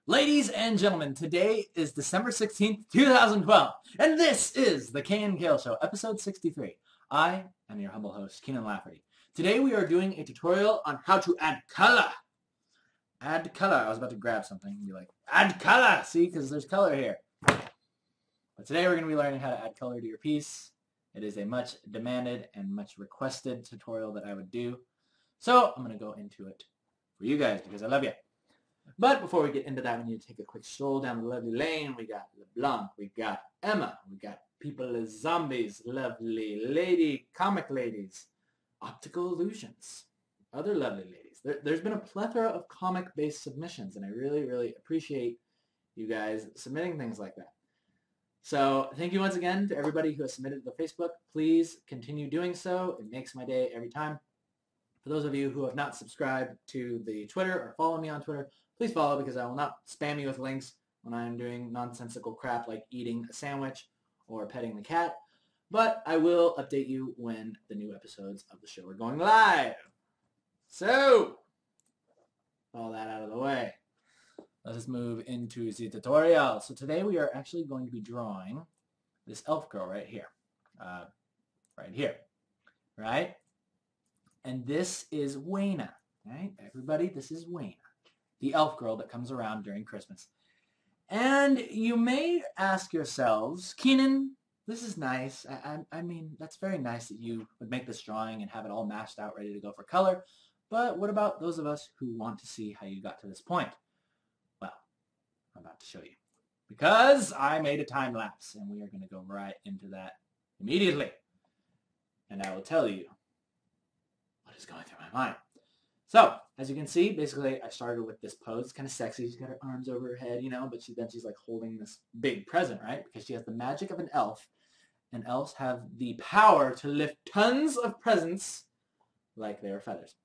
Ladies and gentlemen, today is December 16th, 2012, and this is the KNKL Show, episode 63. I am your humble host, Kienan Lafferty. Today we are doing a tutorial on how to add color. Add color. I was about to grab something and be like, add color! See, because there's color here. But today we're going to be learning how to add color to your piece. It is a much demanded and much requested tutorial that I would do. So I'm going to go into it for you guys because I love you. But before we get into that, we need to take a quick stroll down the lovely lane. We got LeBlanc, we got Emma, we got People as Zombies, lovely lady, comic ladies, Optical Illusions, other lovely ladies. There's been a plethora of comic-based submissions, and I really, really appreciate you guys submitting things like that. So thank you once again to everybody who has submitted to Facebook. Please continue doing so. It makes my day every time. For those of you who have not subscribed to the Twitter or follow me on Twitter, please follow because I will not spam you with links when I am doing nonsensical crap like eating a sandwich or petting the cat. But I will update you when the new episodes of the show are going live. So, all that out of the way, let us move into the tutorial. So today we are actually going to be drawing this elf girl right here. Right? And this is Wayna, right? Everybody, this is Wayna, the elf girl that comes around during Christmas. And you may ask yourselves, Keenan, this is nice. I mean, that's very nice that you would make this drawing and have it all mashed out, ready to go for color. But what about those of us who want to see how you got to this point? Well, I'm about to show you. Because I made a time lapse, and we are going to go right into that immediately. And I will tell you what is going through my mind. So, as you can see, basically I started with this pose. It's kind of sexy. She's got her arms over her head, you know, but she's like holding this big present, right? Because she has the magic of an elf, and elves have the power to lift tons of presents like they are feathers.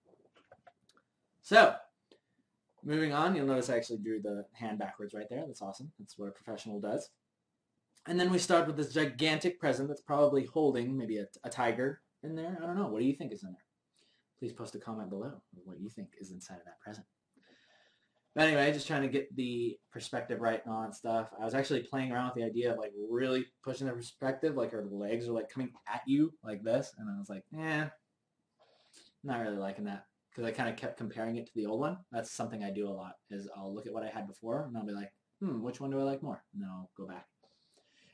So, moving on, you'll notice I actually drew the hand backwards right there. That's awesome. That's what a professional does. And then we start with this gigantic present that's probably holding maybe a tiger in there. I don't know. What do you think is in there? Please post a comment below of what you think is inside of that present. But anyway, just trying to get the perspective right and all that stuff. I was actually playing around with the idea of like really pushing the perspective, like her legs are like coming at you like this. And I was like, not really liking that. Because I kind of kept comparing it to the old one. That's something I do a lot, is I'll look at what I had before and I'll be like, which one do I like more? And then I'll go back.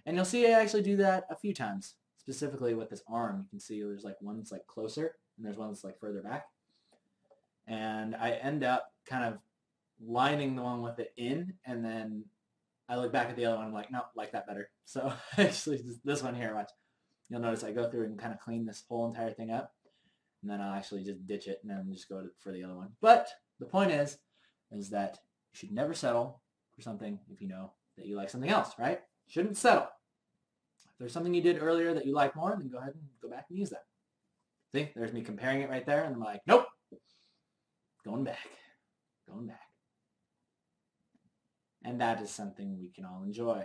And you'll see I actually do that a few times. Specifically with this arm, you can see there's like one that's like closer and there's one that's like further back. And I end up kind of lining the one with it in, and then I look back at the other one and I'm like, no, like that better. So actually this one here, watch. You'll notice I go through and kind of clean this whole entire thing up, and then I'll actually just ditch it and then just go for the other one. But the point is that you should never settle for something if you know that you like something else, right? Shouldn't settle. If there's something you did earlier that you like more, then go ahead and go back and use that. See, there's me comparing it right there, and I'm like, nope, going back. And that is something we can all enjoy.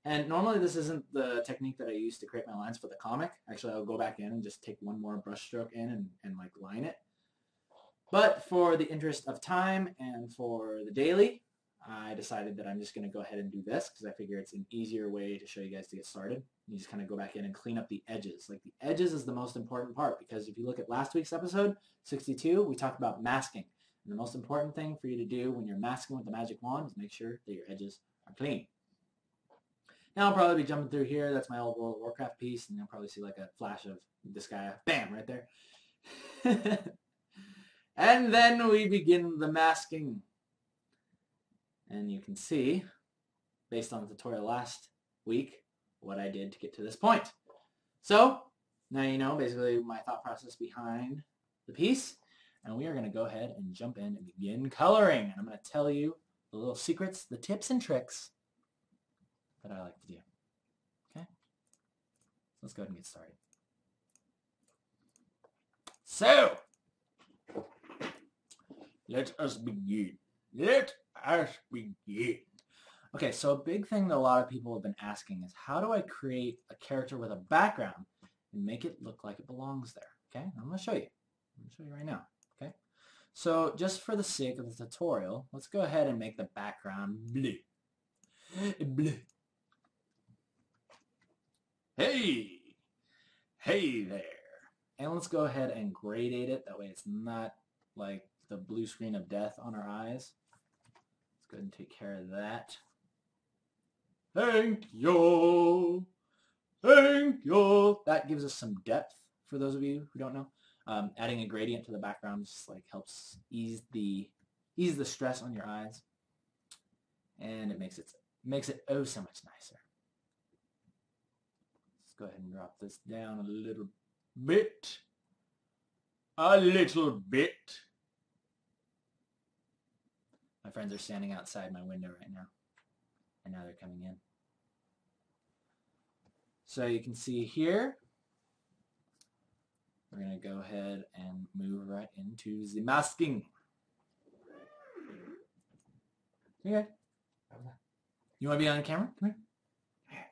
And normally this isn't the technique that I use to create my lines for the comic. Actually, I'll go back in and just take one more brush stroke in and like line it. But for the interest of time and for the daily, I decided that I'm just going to go ahead and do this because I figure it's an easier way to show you guys to get started. You just kind of go back in and clean up the edges. Like the edges is the most important part, because if you look at last week's episode, 62, we talked about masking. And the most important thing for you to do when you're masking with the magic wand is make sure that your edges are clean. Now I'll probably be jumping through here. That's my old World of Warcraft piece, and you'll probably see like a flash of this guy. Bam! Right there. And then we begin the masking. And you can see, based on the tutorial last week, what I did to get to this point. So, now you know basically my thought process behind the piece. And we are going to go ahead and jump in and begin coloring. And I'm going to tell you the little secrets, the tips and tricks that I like to do. Okay? Let's go ahead and get started. So, let us begin. Okay, so a big thing that a lot of people have been asking is, how do I create a character with a background and make it look like it belongs there? Okay, I'm going to show you. I'm going to show you right now. Okay, So just for the sake of the tutorial, let's go ahead and make the background blue. Blue. Hey! Hey there! And let's go ahead and gradate it. That way it's not like the blue screen of death on our eyes. Let's go ahead and take care of that. Thank you! Thank you! That gives us some depth for those of you who don't know. Adding a gradient to the background just like helps ease the stress on your eyes, and it makes it oh so much nicer. Let's go ahead and drop this down a little bit. A little bit. My friends are standing outside my window right now, and now they're coming in. So you can see here, we're going to go ahead and move right into the masking. Okay. You want to be on camera? Come here.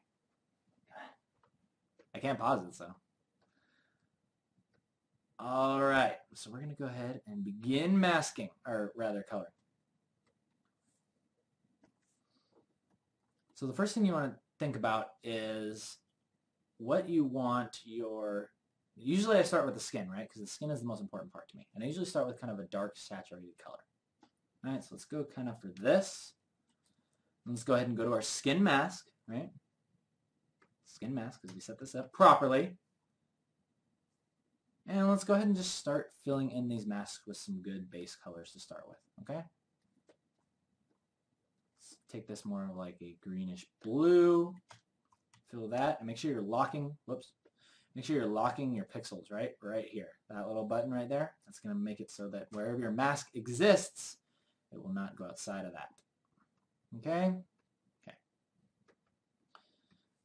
Come on. I can't pause it, so. All right. So we're going to go ahead and begin masking, or rather coloring. So the first thing you want to think about is what you want your... Usually I start with the skin, right? Because the skin is the most important part to me. And I usually start with kind of a dark saturated color. All right, so let's go kind of for this. And let's go ahead and go to our skin mask, right? Skin mask, because we set this up properly. And let's go ahead and just start filling in these masks with some good base colors to start with, okay? Let's take this more of like a greenish blue. Fill that, and make sure you're locking, whoops. Make sure you're locking your pixels right here. That little button right there, that's going to make it so that wherever your mask exists, it will not go outside of that. Okay? Okay.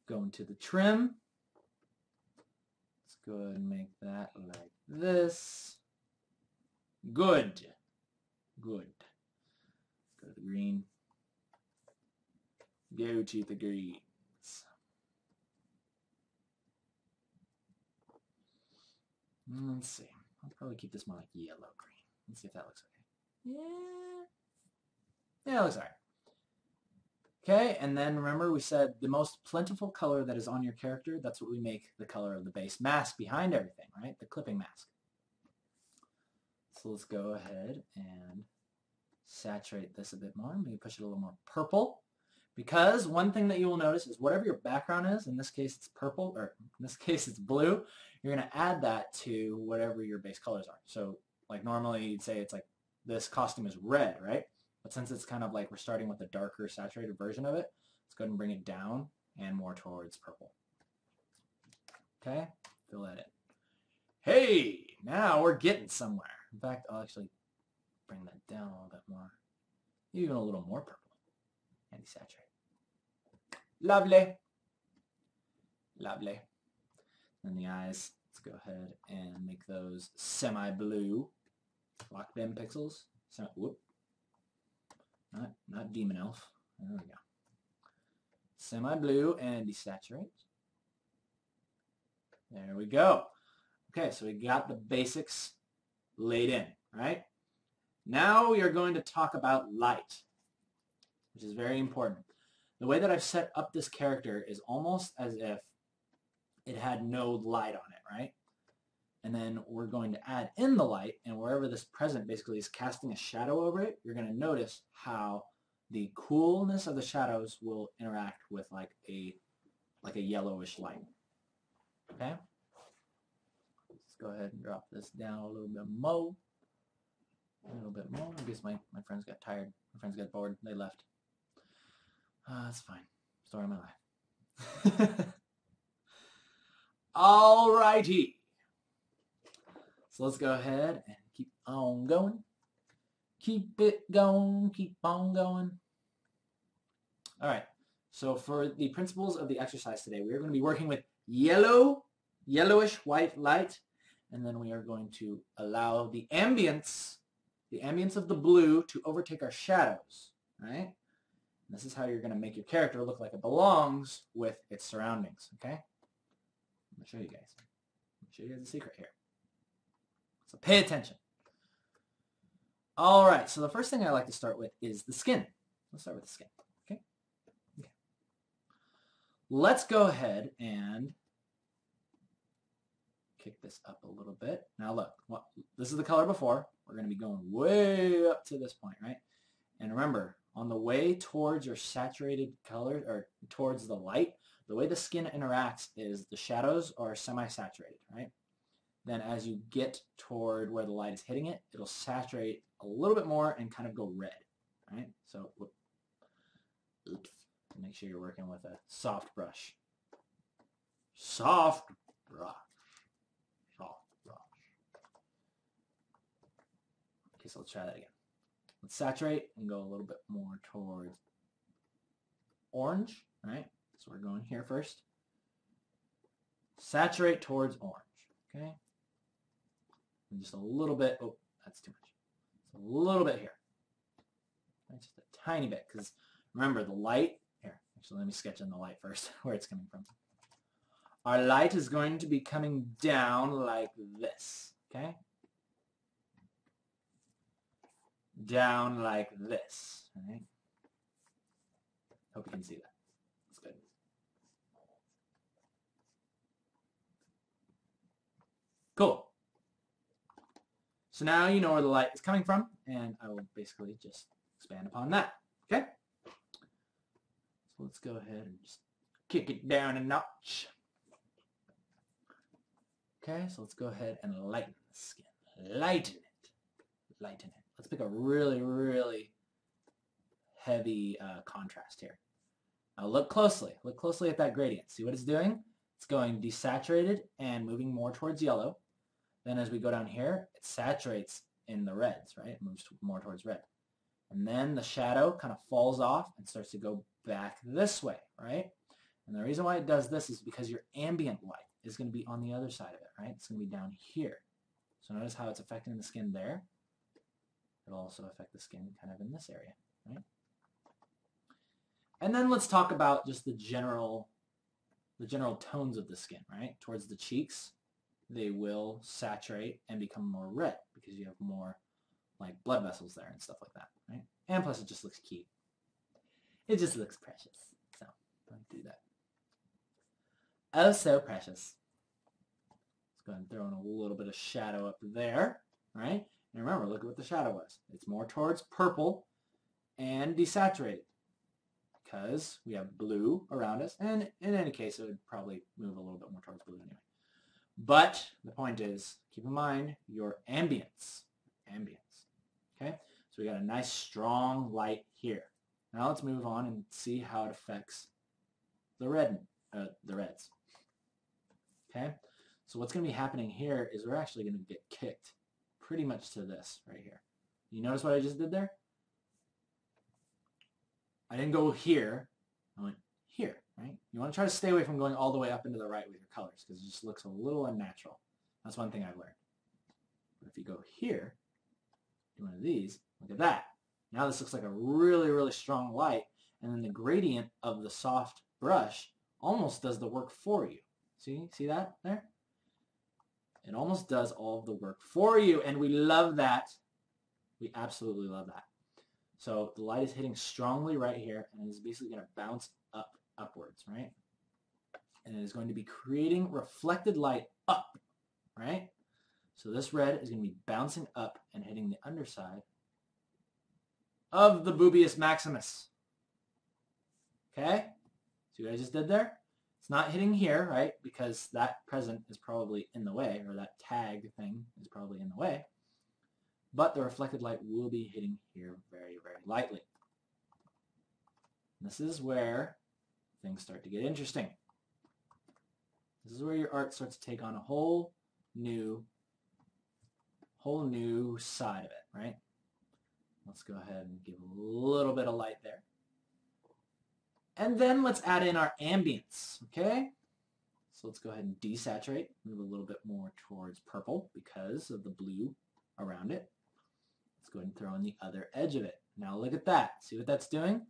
Go into the trim. Let's go ahead and make that like this. Good. Good. Go to the green. Go to the greens. Let's see. I'll probably keep this more like yellow-green. Let's see if that looks okay. Yeah, it looks alright. Okay, and then remember we said the most plentiful color that is on your character, that's what we make the color of the base mask behind everything, right? The clipping mask. So let's go ahead and saturate this a bit more. Maybe push it a little more purple. Because one thing that you will notice is whatever your background is, in this case it's purple, or in this case it's blue, you're going to add that to whatever your base colors are. So like normally you'd say it's like this costume is red, right? But since it's kind of like we're starting with a darker saturated version of it, let's go ahead and bring it down and more towards purple. Okay, fill that in. Hey, now we're getting somewhere. In fact, I'll actually bring that down a little bit more. Even a little more purple. And desaturate. Lovely. Lovely. And the eyes, let's go ahead and make those semi-blue. Lock them pixels. Whoop. Not demon elf. There we go. Semi-blue and desaturate. There we go. Okay, so we got the basics laid in, right? Now we are going to talk about light, which is very important. The way that I've set up this character is almost as if it had no light on it, right? And then we're going to add in the light, and wherever this present basically is casting a shadow over it, you're going to notice how the coolness of the shadows will interact with like a yellowish light. Okay? Let's go ahead and drop this down a little bit more. A little bit more. I guess my friends got tired. My friends got bored. They left. That's fine. Story of my life. Alrighty. So let's go ahead and keep on going. Keep it going. Keep on going. Alright. So for the principles of the exercise today, we are going to be working with yellowish white light, and then we are going to allow the ambience of the blue to overtake our shadows, right? And this is how you're going to make your character look like it belongs with its surroundings, okay? I'm going to show you guys. I'm going to show you guys a secret here. So pay attention. All right, so the first thing I like to start with is the skin. Let's start with the skin. Okay. Let's go ahead and kick this up a little bit. Now look, this is the color before. We're going to be going way up to this point, right? And remember, on the way towards your saturated color, or towards the light, the way the skin interacts is the shadows are semi-saturated, right? Then as you get toward where the light is hitting it, it'll saturate a little bit more and kind of go red, right? So, oops. Make sure you're working with a soft brush. Soft brush. Soft brush. Okay, so let's try that again. Let's saturate and go a little bit more towards orange, right? So we're going here first. Saturate towards orange, okay? And just a little bit, oh, that's too much. Just a little bit here. Right, just a tiny bit, because remember the light, here, actually let me sketch in the light first, where it's coming from. Our light is going to be coming down like this, okay? Down like this, all right? Hope you can see that. That's good. Cool. So now you know where the light is coming from, and I will basically just expand upon that, okay? So let's go ahead and just kick it down a notch. Okay, so let's go ahead and lighten the skin. Lighten it. Lighten it. Let's pick a really, really heavy contrast here. Now look closely. Look closely at that gradient. See what it's doing? It's going desaturated and moving more towards yellow. Then as we go down here, it saturates in the reds, right? It moves more towards red. And then the shadow kind of falls off and starts to go back this way, right? And the reason why it does this is because your ambient light is going to be on the other side of it, right? It's going to be down here. So notice how it's affecting the skin there. It'll also affect the skin kind of in this area, right? And then let's talk about just the general tones of the skin, right? Towards the cheeks, they will saturate and become more red because you have more like blood vessels there and stuff like that, right? And plus it just looks cute. It just looks precious. So don't do that. Oh, so precious. Let's go ahead and throw in a little bit of shadow up there, right? And remember, look at what the shadow was. It's more towards purple and desaturated because we have blue around us. And in any case, it would probably move a little bit more towards blue anyway. But the point is, keep in mind your ambience. Okay? So we got a nice strong light here. Now let's move on and see how it affects the reds. Okay? So what's going to be happening here is we're actually going to get kicked pretty much to this right here. You notice what I just did there? I didn't go here. I went here, right? You want to try to stay away from going all the way up into the right with your colors because it just looks a little unnatural. That's one thing I've learned. But if you go here, do one of these, look at that. Now this looks like a really, really strong light, and then the gradient of the soft brush almost does the work for you. See that there? It almost does all of the work for you, and we love that. We absolutely love that. So the light is hitting strongly right here, and it is basically going to bounce upwards, right? And it is going to be creating reflected light up, right? So this red is going to be bouncing up and hitting the underside of the Boobius Maximus. Okay? See what I just did there? It's not hitting here, right? Because that present is probably in the way, or that tag thing is probably in the way. But the reflected light will be hitting here very, very lightly. And this is where things start to get interesting. This is where your art starts to take on a whole new side of it, right? Let's go ahead and give a little bit of light there. And then let's add in our ambience, okay? So let's go ahead and desaturate, move a little bit more towards purple because of the blue around it. Let's go ahead and throw in the other edge of it. Now look at that. See what that's doing?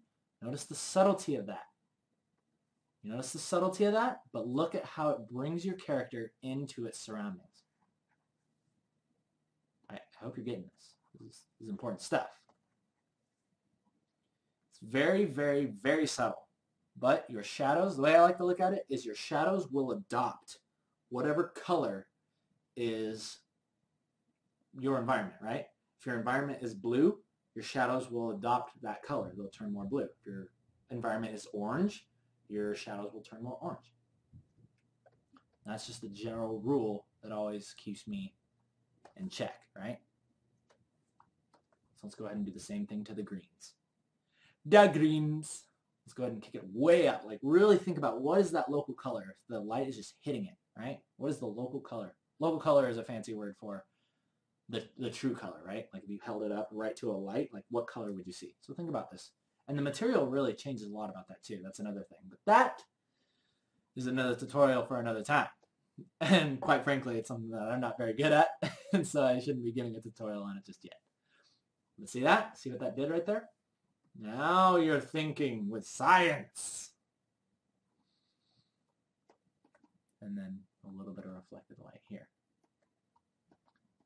Notice the subtlety of that. You notice the subtlety of that? But look at how it brings your character into its surroundings. I hope you're getting this. This This is important stuff. It's very, very, very subtle. But your shadows, the way I like to look at it, is your shadows will adopt whatever color is your environment, right? If your environment is blue, your shadows will adopt that color. They'll turn more blue. If your environment is orange, your shadows will turn more orange. That's just the general rule that always keeps me in check, right? So let's go ahead and do the same thing to the greens. The greens. Let's go ahead and kick it way up. Like really think about what is that local color if the light is just hitting it, right? What is the local color? Local color is a fancy word for the true color, right? Like if you held it up right to a light, like what color would you see? So think about this. And the material really changes a lot about that too. That's another thing. But that is another tutorial for another time. And quite frankly, it's something that I'm not very good at. And so I shouldn't be giving a tutorial on it just yet. But see that? See what that did right there? Now you're thinking with science. And then a little bit of reflected light here.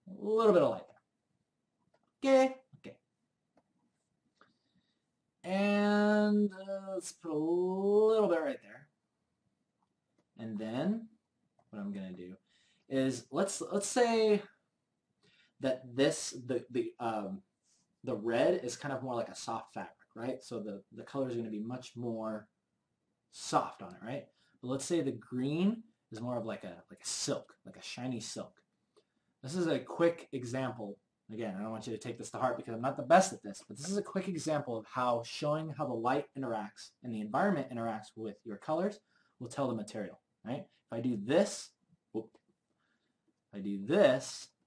A little bit of light there. Okay. Okay. And let's put a little bit right there. And then what I'm gonna do is let's say that the red is kind of more like a soft fabric, right? So the color is going to be much more soft on it, right? But let's say the green is more of like a silk, like a shiny silk. This is a quick example. Again, I don't want you to take this to heart because I'm not the best at this, but this is a quick example of how showing how the light interacts and the environment interacts with your colors will tell the material, right? If I do this,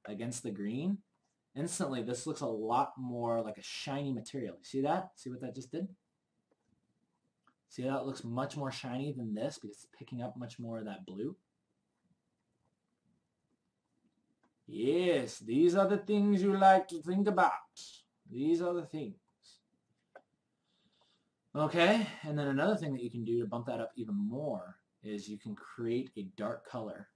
against the green, instantly this looks a lot more like a shiny material. You see that? See what that just did? See how it looks much more shiny than this because it's picking up much more of that blue? Yes, these are the things you like to think about. These are the things. Okay, and then another thing that you can do to bump that up even more is you can create a dark color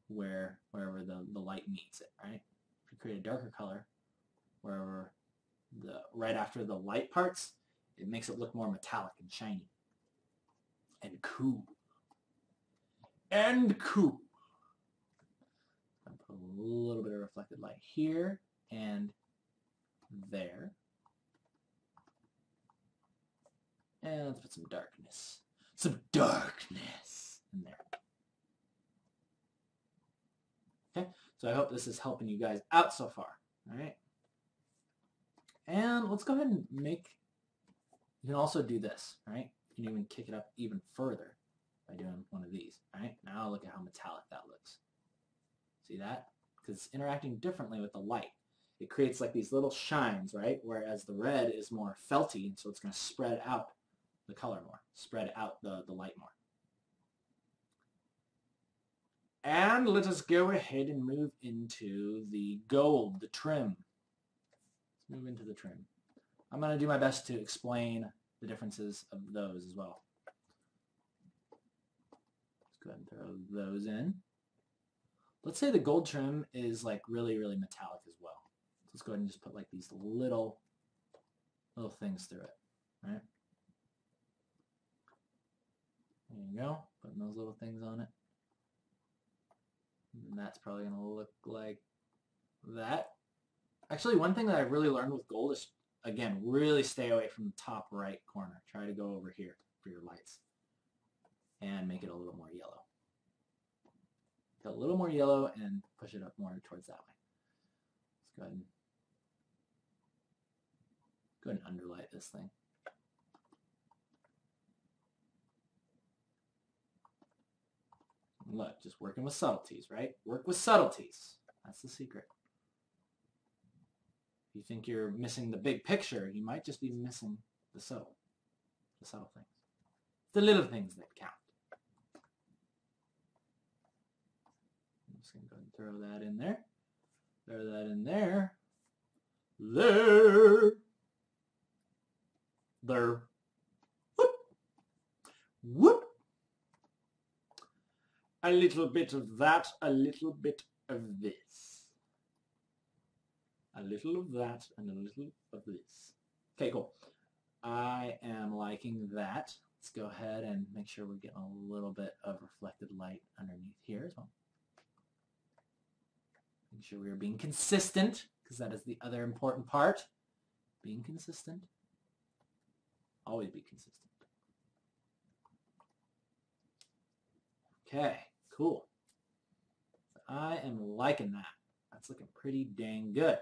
wherever the light meets it, right? If you create a darker color wherever right after the light parts, it makes it look more metallic and shiny and cool. And cool. I'll put a little bit of reflected light here and there. And let's put some darkness. Some darkness in there. Okay, so I hope this is helping you guys out so far. All right. And let's go ahead and you can also do this, right? You can even kick it up even further by doing one of these, right? Now look at how metallic that looks. See that? Because it's interacting differently with the light. It creates like these little shines, right? Whereas the red is more felty, so it's going to spread out the color more, spread out the light more. And let us go ahead and move into the gold, the trim. Let's move into the trim. I'm going to do my best to explain the differences of those as well. Let's go ahead and throw those in. Let's say the gold trim is like really, really metallic as well. So let's go ahead and just put like these little things through it, right? There you go, putting those little things on it. And that's probably going to look like that. Actually, one thing that I've really learned with gold is, again, really stay away from the top right corner. Try to go over here for your lights and make it a little more yellow. Get a little more yellow and push it up more towards that way. Let's go ahead and underlight this thing. Look, just working with subtleties, right? Work with subtleties. That's the secret. If you think you're missing the big picture, you might just be missing the subtle things. The little things that count. I'm just going to go ahead and throw that in there. Throw that in there. There. There. Whoop. Whoop. A little bit of that, a little bit of this. A little of that and a little of this. Okay, cool. I am liking that. Let's go ahead and make sure we're getting a little bit of reflected light underneath here as well. Make sure we are being consistent, because that is the other important part. Being consistent. Always be consistent. Okay, cool. I am liking that. That's looking pretty dang good.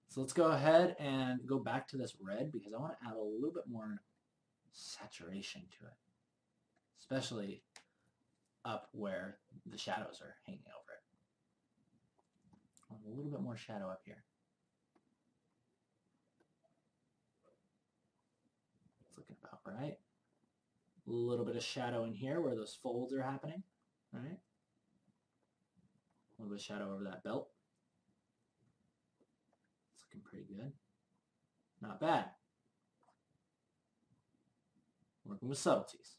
So let's go ahead and go back to this red, because I want to add a little bit more saturation to it, especially up where the shadows are hanging over it. I want a little bit more shadow up here. It's looking about right. A little bit of shadow in here where those folds are happening, right? A little bit of shadow over that belt. It's looking pretty good. Not bad. Working with subtleties.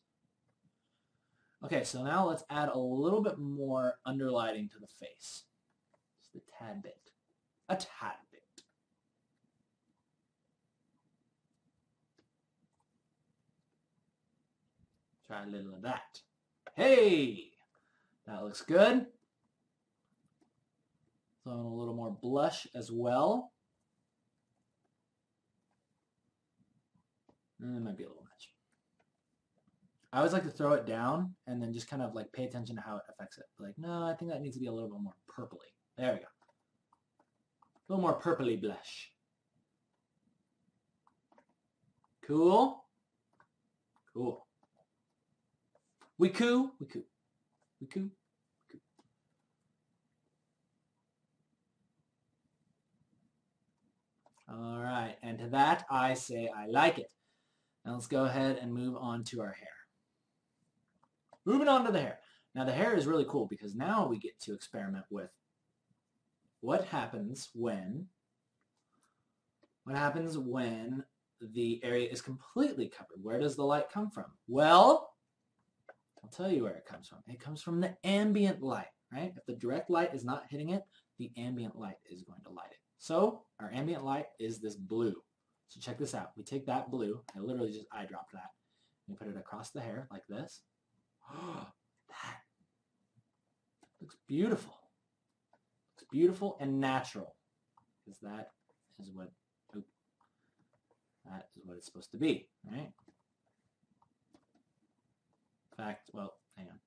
Okay, so now let's add a little bit more underlighting to the face. Just a tad bit. A tad bit. Try a little of that. Hey! That looks good. Throw in a little more blush as well. That might be a little much. I always like to throw it down and then just kind of like pay attention to how it affects it. Like, no, I think that needs to be a little bit more purpley. There we go. A little more purpley blush. Cool. Cool. We coo. We coo. We coo. We coo. All right, and to that I say I like it. Now let's go ahead and move on to our hair. Moving on to the hair. Now the hair is really cool because now we get to experiment with what happens when the area is completely covered. Where does the light come from? Well, I'll tell you where it comes from. It comes from the ambient light, right? If the direct light is not hitting it, the ambient light is going to light it. So our ambient light is this blue. So check this out. We take that blue, I literally just eye dropped that, and we put it across the hair like this. That looks beautiful. Looks beautiful and natural, because that is what it's supposed to be, right? In fact, well, hang on.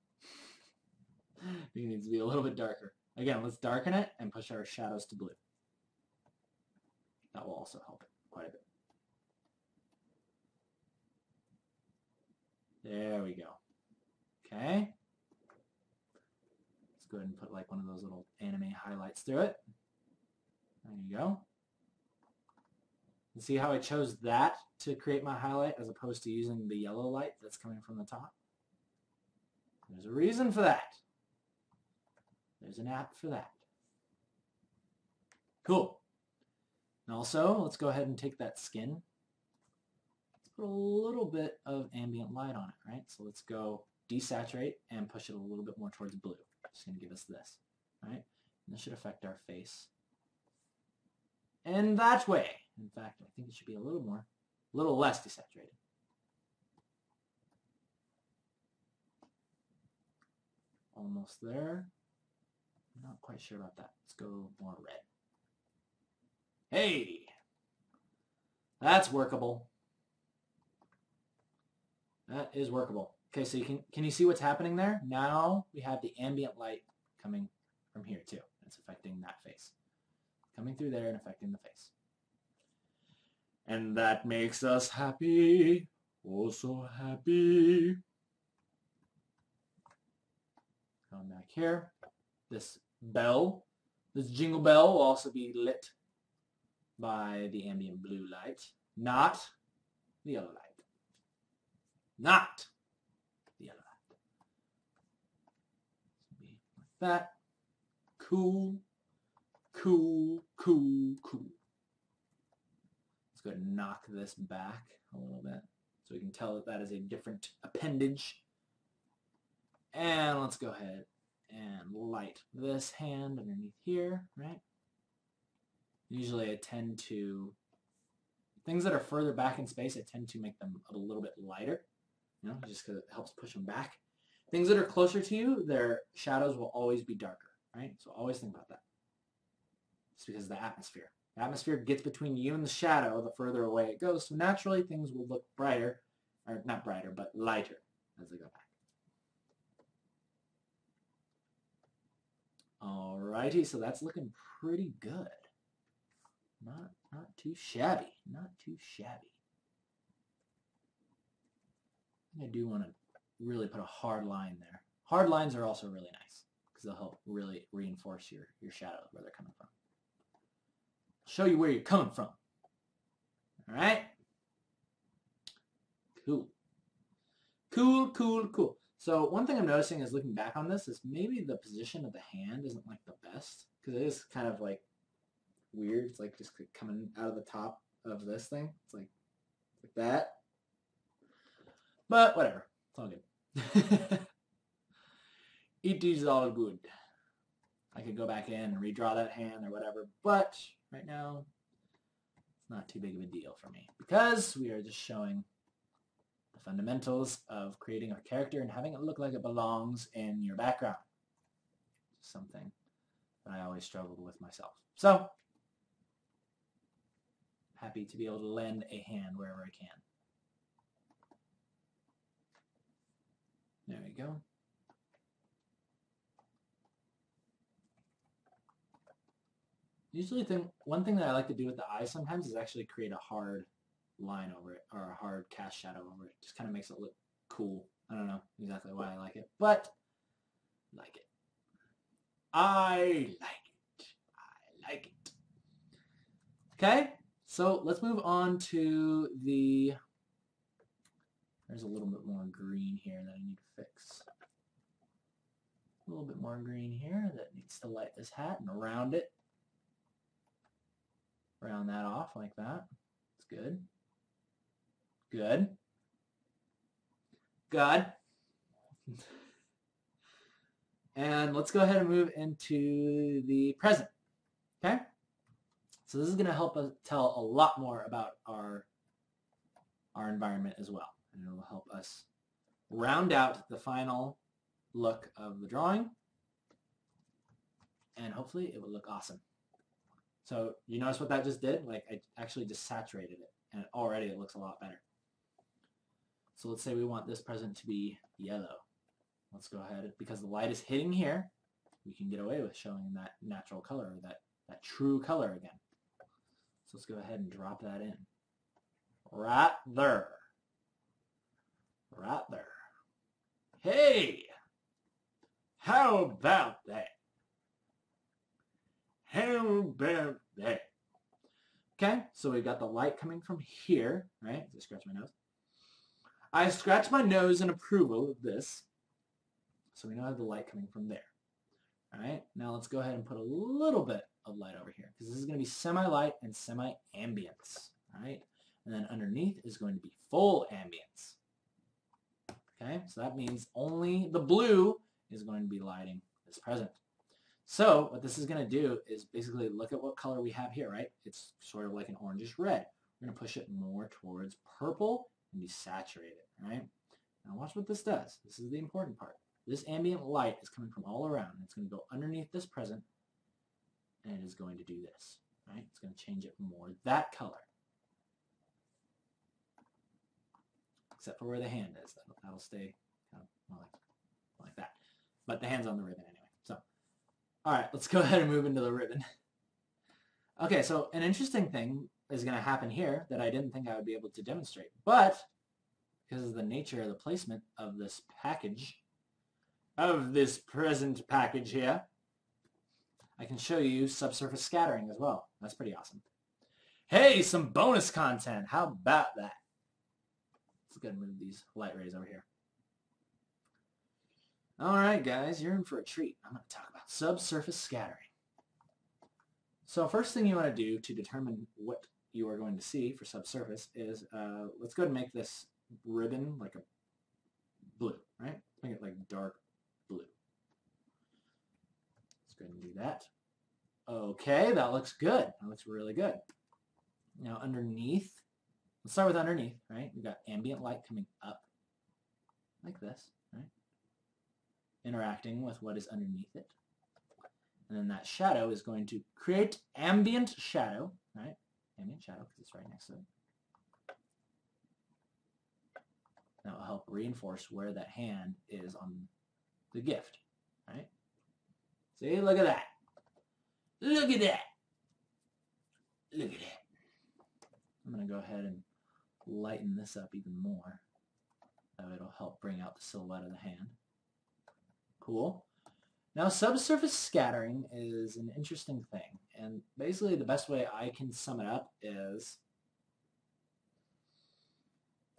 It needs to be a little bit darker. Again, let's darken it and push our shadows to blue. That will also help it quite a bit. There we go. Okay. Let's go ahead and put like one of those little anime highlights through it. There you go. And see how I chose that to create my highlight as opposed to using the yellow light that's coming from the top? There's a reason for that. There's an app for that. Cool. And also, let's go ahead and take that skin. Let's put a little bit of ambient light on it, right? So let's go desaturate and push it a little bit more towards blue. It's going to give us this, right? And this should affect our face. And that way. In fact, I think it should be a little less desaturated. Almost there. I'm not quite sure about that. Let's go more red. Hey! That's workable. That is workable. Okay, so can you see what's happening there? Now we have the ambient light coming from here too. It's affecting that face. Coming through there and affecting the face. And that makes us happy. Oh, so happy. Come back here. This bell, this jingle bell will also be lit by the ambient blue light, not the yellow light. Not the yellow light. So be like that. Cool, cool, cool, cool. Let's go ahead and knock this back a little bit so we can tell that that is a different appendage. And let's go ahead and light this hand underneath here, right? Usually I tend to, things that are further back in space, I tend to make them a little bit lighter, you know, just because it helps push them back. Things that are closer to you, their shadows will always be darker, right? So always think about that. It's because of the atmosphere. The atmosphere gets between you and the shadow the further away it goes, so naturally things will look brighter, or not brighter, but lighter as they go back. Alrighty, so that's looking pretty good. Not too shabby. Not too shabby. I do want to really put a hard line there. Hard lines are also really nice because they'll help really reinforce your shadow where they're coming from. Show you where you're coming from. Alright? Cool. Cool. So one thing I'm noticing is looking back on this is maybe the position of the hand isn't like the best because it is kind of like weird. It's like just coming out of the top of this thing. It's like that. But whatever. It's all good. It is all good. I could go back in and redraw that hand or whatever, but right now it's not too big of a deal for me because we are just showing the fundamentals of creating a character and having it look like it belongs in your background. Something that I always struggled with myself. So, happy to be able to lend a hand wherever I can. There we go. Usually one thing that I like to do with the eyes sometimes is actually create a hard line over it, or a hard cast shadow over it. Just kind of makes it look cool. I don't know exactly why I like it, but I like it. I like it. Okay, so let's move on to the, there's a little bit more green here that I need to fix. A little bit more green here that needs to light this hat and round it. Round that off like that. It's good. Good. Good. And let's go ahead and move into the present. Okay? So this is going to help us tell a lot more about our environment as well. And it will help us round out the final look of the drawing. And hopefully it will look awesome. So you notice what that just did? Like I actually just saturated it. And already it looks a lot better. So let's say we want this present to be yellow. Let's go ahead, because the light is hitting here, we can get away with showing that natural color, or that true color again. So let's go ahead and drop that in. Right there. Right there. Hey! How about that? How about that? Okay, so we've got the light coming from here, right? Just scratch my nose. I scratch my nose in approval of this. So we now have the light coming from there. All right, now let's go ahead and put a little bit of light over here because this is going to be semi-light and semi-ambience. All right, and then underneath is going to be full ambience. Okay, so that means only the blue is going to be lighting this present. So what this is going to do is basically look at what color we have here, right? It's sort of like an orangish red. We're going to push it more towards purple and desaturate it, right? Now watch what this does. This is the important part. This ambient light is coming from all around. It's going to go underneath this present, and it is going to do this, right? It's going to change it more that color. Except for where the hand is. That'll stay kind of more like that. But the hand's on the ribbon anyway. So, all right, let's go ahead and move into the ribbon. Okay, so an interesting thing is going to happen here that I didn't think I would be able to demonstrate. But because of the nature of the placement of this package, of this present package here, I can show you subsurface scattering as well. That's pretty awesome. Hey, some bonus content. How about that? Let's go ahead and move these light rays over here. Alright guys, you're in for a treat. I'm going to talk about subsurface scattering. So first thing you want to do to determine what you are going to see for subsurface is, let's go ahead and make this ribbon like a blue, right? Let's make it like dark blue. Let's go ahead and do that. Okay, that looks good. That looks really good. Now underneath, let's start with underneath, right? We've got ambient light coming up like this, right? Interacting with what is underneath it. And then that shadow is going to create ambient shadow, right? Ambient shadow, because it's right next to it. That will help reinforce where that hand is on the gift, right? See, look at that. Look at that. Look at that. I'm going to go ahead and lighten this up even more. So it'll help bring out the silhouette of the hand. Cool. Now, subsurface scattering is an interesting thing. And basically, the best way I can sum it up is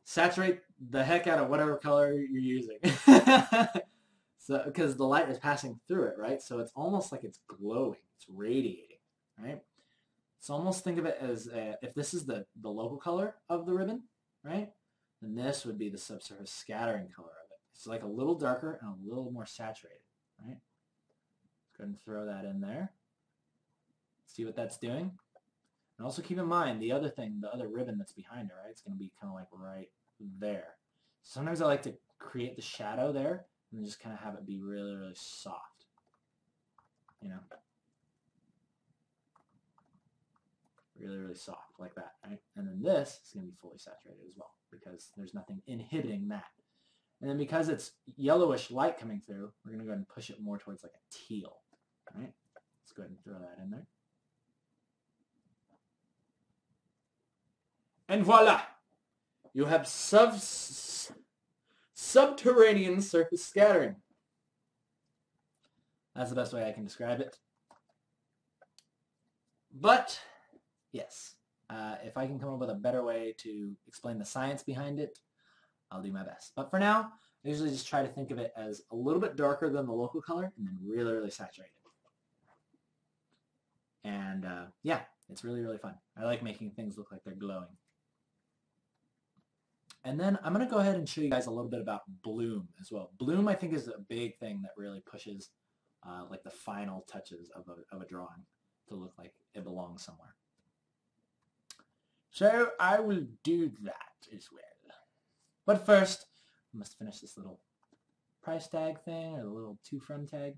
saturate the heck out of whatever color you're using. So, because the light is passing through it, right? So it's almost like it's glowing. It's radiating, right? So almost think of it as if this is the local color of the ribbon, right? Then this would be the subsurface scattering color of it. It's like a little darker and a little more saturated, right? Let's go ahead and throw that in there. See what that's doing? And also keep in mind the other thing, the other ribbon that's behind it, right? It's going to be kind of like right there. Sometimes I like to create the shadow there and then just kind of have it be really, really soft, you know? Really, really soft like that, right? And then this is going to be fully saturated as well because there's nothing inhibiting that. And then because it's yellowish light coming through, we're going to go ahead and push it more towards like a teal, right? Let's go ahead and throw that in there. And voila! You have subterranean surface scattering. That's the best way I can describe it. But yes, if I can come up with a better way to explain the science behind it, I'll do my best. But for now, I usually just try to think of it as a little bit darker than the local color and then really, really saturated. And yeah, it's really, really fun. I like making things look like they're glowing. And then I'm going to go ahead and show you guys a little bit about bloom as well. Bloom, I think, is a big thing that really pushes like the final touches of a drawing to look like it belongs somewhere. So I will do that as well. But first, I must finish this little price tag thing, or the little to from tag.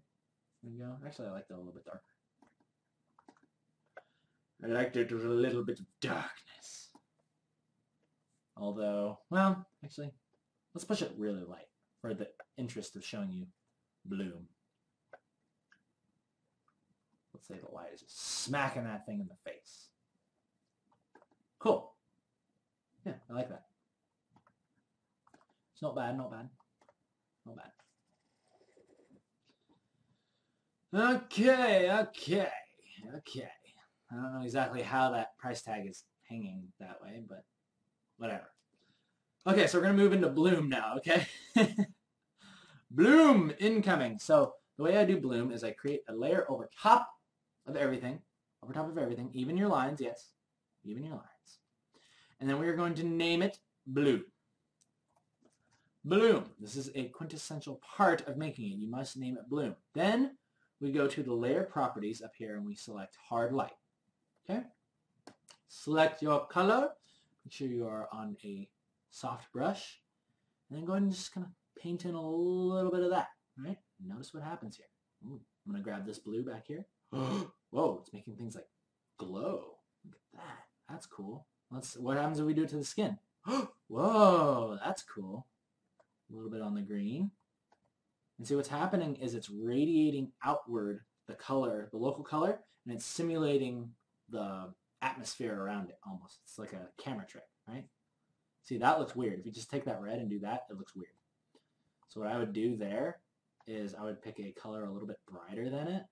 There we go. Actually, I like that a little bit darker. I liked it with a little bit of darkness. Although, well, actually, let's push it really light for the interest of showing you bloom. Let's say the light is just smacking that thing in the face. Cool. Yeah, I like that. It's not bad, not bad. Not bad. Okay. I don't know exactly how that price tag is hanging that way, but whatever. Okay, so we're going to move into bloom now, okay? Bloom incoming. So the way I do bloom is I create a layer over top of everything. Over top of everything. Even your lines, yes. Even your lines. And then we are going to name it bloom. Bloom. This is a quintessential part of making it. You must name it bloom. Then we go to the layer properties up here and we select hard light. Okay? Select your color. Make sure you are on a soft brush. And then go ahead and just kind of paint in a little bit of that. Right? Notice what happens here. Ooh, I'm going to grab this blue back here. Whoa, it's making things like glow. Look at that. That's cool. What happens if we do it to the skin? Whoa, that's cool. A little bit on the green. And see what's happening is it's radiating outward the color, the local color, and it's simulating the atmosphere around it almost. It's like a camera trick, right? See, that looks weird. If you just take that red and do that, it looks weird. So what I would do there is I would pick a color a little bit brighter than it.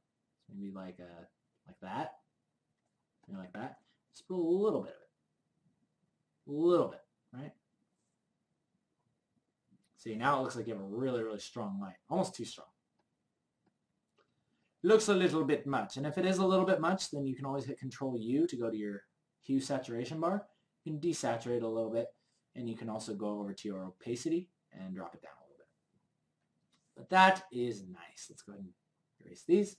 Maybe like that. Maybe like that. Just put a little bit of it. A little bit, right? See, now it looks like you have a really, really strong light. Almost too strong. Looks a little bit much. And if it is a little bit much, then you can always hit Control U to go to your hue saturation bar. You can desaturate a little bit. And you can also go over to your opacity and drop it down a little bit. But that is nice. Let's go ahead and erase these.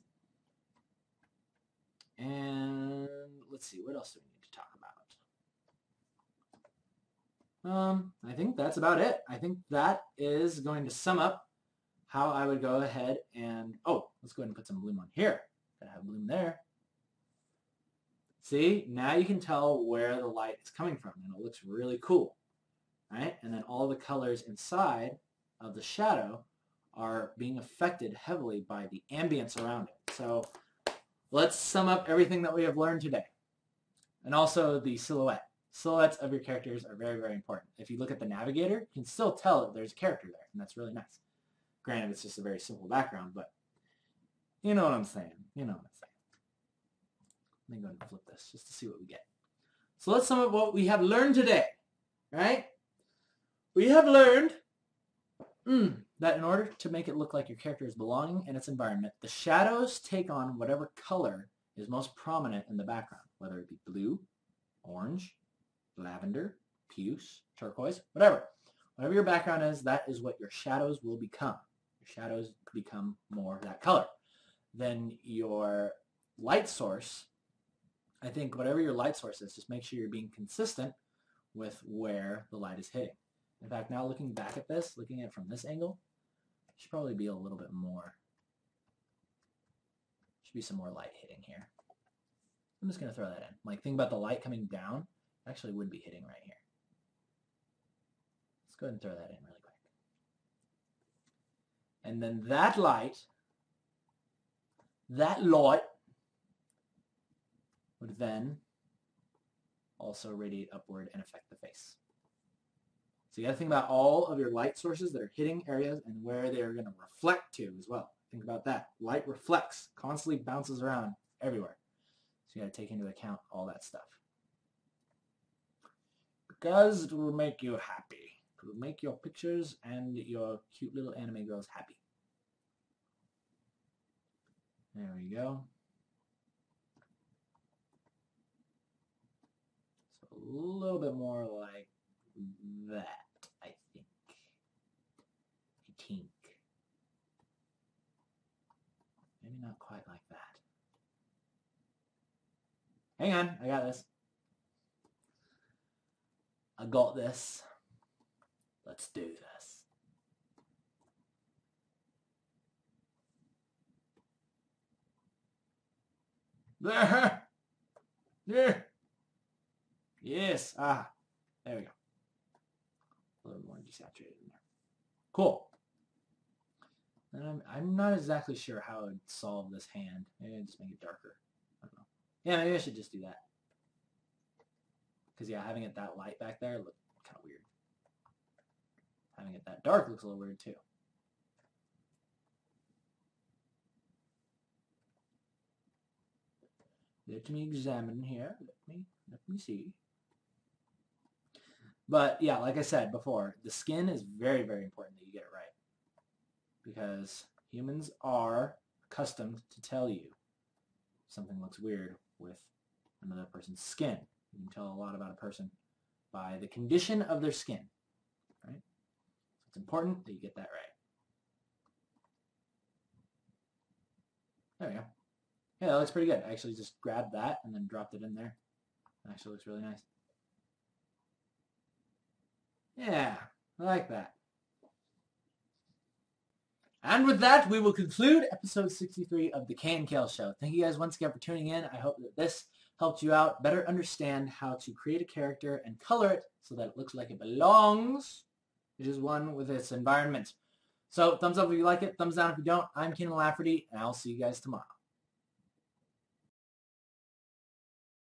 And let's see, what else do we need to talk about? I think that's about it. I think that is going to sum up how I would go ahead and, oh, let's go ahead and put some bloom on here. Gotta have bloom there. See, now you can tell where the light is coming from, and it looks really cool, right? And then all the colors inside of the shadow are being affected heavily by the ambience around it. So let's sum up everything that we have learned today. And also the silhouette. Silhouettes of your characters are very, very important. If you look at the navigator, you can still tell that there's a character there, and that's really nice. Granted, it's just a very simple background, but you know what I'm saying. You know what I'm saying. Let me go ahead and flip this just to see what we get. So let's sum up what we have learned today, right? We have learned that in order to make it look like your character is belonging in its environment, the shadows take on whatever color is most prominent in the background, whether it be blue, orange, lavender, puce, turquoise, whatever. Whatever your background is, that is what your shadows will become. Your shadows become more of that color. Then your light source, I think whatever your light source is, just make sure you're being consistent with where the light is hitting. In fact, now looking back at this, looking at it from this angle, should probably be a little bit more, should be some more light hitting here. I'm just going to throw that in. Like, think about the light coming down, actually would be hitting right here. Let's go ahead and throw that in really quick. And then that light would then also radiate upward and affect the face. So you got to think about all of your light sources that are hitting areas and where they're going to reflect to as well. Think about that. Light reflects, constantly bounces around everywhere. So you got to take into account all that stuff. Because it will make you happy. It will make your pictures and your cute little anime girls happy. There we go. So a little bit more like that, I think. Maybe not quite like that. Hang on, I got this. I got this. Let's do this. There. There. Yes. Ah. There we go. A little more desaturated in there. Cool. And I'm not exactly sure how I would solve this hand. Maybe I'd just make it darker. I don't know. Yeah, maybe I should just do that. Because, yeah, having it that light back there looked kind of weird. Having it that dark looks a little weird, too. Let me examine here. Let me see. But, yeah, like I said before, the skin is very, very important that you get it right. Because humans are accustomed to tell you something looks weird with another person's skin. You can tell a lot about a person by the condition of their skin, right? So it's important that you get that right. There we go. Yeah, that looks pretty good. I actually just grabbed that and then dropped it in there. It actually looks really nice. Yeah, I like that. And with that, we will conclude episode 63 of the KNKL Show. Thank you guys once again for tuning in. I hope that this helped you out better understand how to create a character and color it so that it looks like it belongs, which is one with its environment. So thumbs up if you like it, thumbs down if you don't. I'm Kienan Lafferty, and I'll see you guys tomorrow.